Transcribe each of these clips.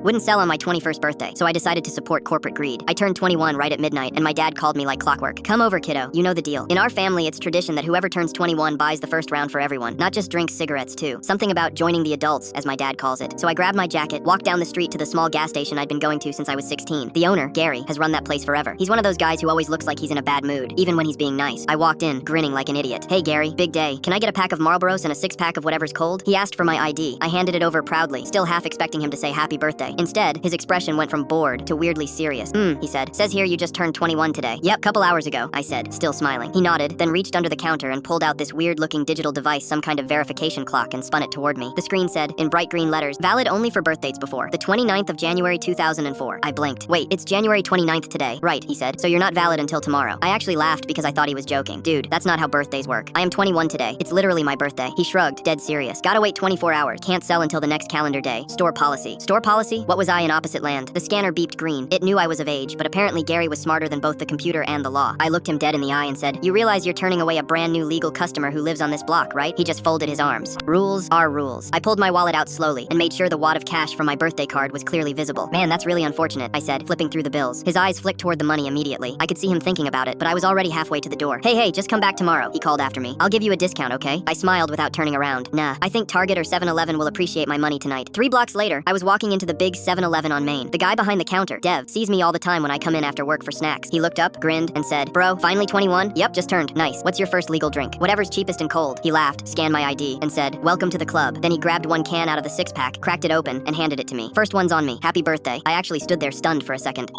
Wouldn't sell on my 21st birthday, so I decided to support corporate greed. I turned 21 right at midnight, and my dad called me like clockwork. Come over, kiddo. You know the deal. In our family, it's tradition that whoever turns 21 buys the first round for everyone. Not just drinks, cigarettes too. Something about joining the adults, as my dad calls it. So I grabbed my jacket, walked down the street to the small gas station I'd been going to since I was 16. The owner, Gary, has run that place forever. He's one of those guys who always looks like he's in a bad mood, even when he's being nice. I walked in, grinning like an idiot. Hey Gary, big day. Can I get a pack of Marlboros and a 6-pack of whatever's cold? He asked for my ID. I handed it over proudly, still half expecting him to say happy birthday. Instead, his expression went from bored to weirdly serious. He said. Says here you just turned 21 today. Yep, couple hours ago, I said, still smiling. He nodded, then reached under the counter and pulled out this weird-looking digital device, some kind of verification clock, and spun it toward me. The screen said, in bright green letters, valid only for birthdays before the 29th of January 2004. I blinked. Wait, it's January 29th today. Right, he said. So you're not valid until tomorrow. I actually laughed because I thought he was joking. Dude, that's not how birthdays work. I am 21 today. It's literally my birthday. He shrugged, dead serious. Gotta wait 24 hours. Can't sell until the next calendar day. Store policy. Store policy? What was I in opposite land? The scanner beeped green. It knew I was of age, but apparently Gary was smarter than both the computer and the law. I looked him dead in the eye and said, you realize you're turning away a brand new legal customer who lives on this block, right? He just folded his arms. Rules are rules. I pulled my wallet out slowly and made sure the wad of cash from my birthday card was clearly visible. Man, that's really unfortunate, I said, flipping through the bills. His eyes flicked toward the money immediately. I could see him thinking about it, but I was already halfway to the door. Hey, just come back tomorrow, he called after me. I'll give you a discount, okay? I smiled without turning around. Nah, I think Target or 7-Eleven will appreciate my money tonight. 3 blocks later, I was walking into the big 7-Eleven on Main. The guy behind the counter, Dev, sees me all the time when I come in after work for snacks. He looked up, grinned, and said, bro, finally 21? Yep, just turned. Nice. What's your first legal drink? Whatever's cheapest and cold. He laughed, scanned my ID, and said, welcome to the club. Then he grabbed one can out of the 6-pack, cracked it open, and handed it to me. First one's on me. Happy birthday. I actually stood there stunned for a second.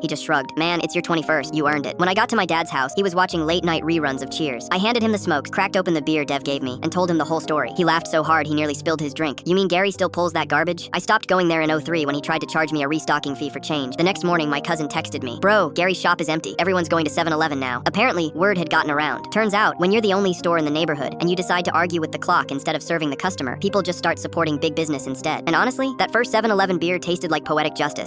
He just shrugged. Man, it's your 21st. You earned it. When I got to my dad's house, he was watching late-night reruns of Cheers. I handed him the smokes, cracked open the beer Dev gave me, and told him the whole story. He laughed so hard he nearly spilled his drink. You mean Gary still pulls that garbage? I stopped going there in '03 when he tried to charge me a restocking fee for change. The next morning, my cousin texted me, bro, Gary's shop is empty. Everyone's going to 7-Eleven now. Apparently, word had gotten around. Turns out, when you're the only store in the neighborhood and you decide to argue with the clock instead of serving the customer, people just start supporting big business instead. And honestly, that first 7-Eleven beer tasted like poetic justice.